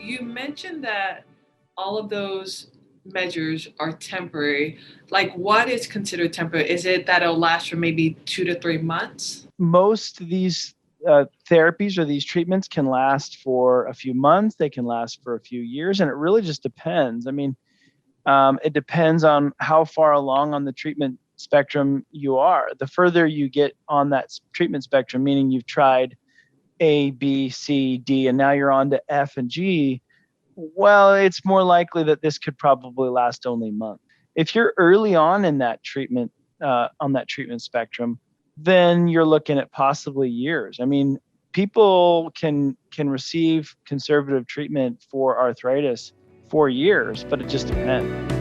you mentioned that all of those measures are temporary. Like, what is considered temporary? Is it that it'll last for maybe 2 to 3 months? Most of these therapies or these treatments can last for a few months, they can last for a few years, and it really just depends. I mean, it depends on how far along on the treatment spectrum you are. The further you get on that treatment spectrum, meaning you've tried A, B, C, D, and now you're on to F and G, well, it's more likely that this could probably last only months. If you're early on that treatment spectrum, then you're looking at possibly years. I mean, people can receive conservative treatment for arthritis for years, but it just depends.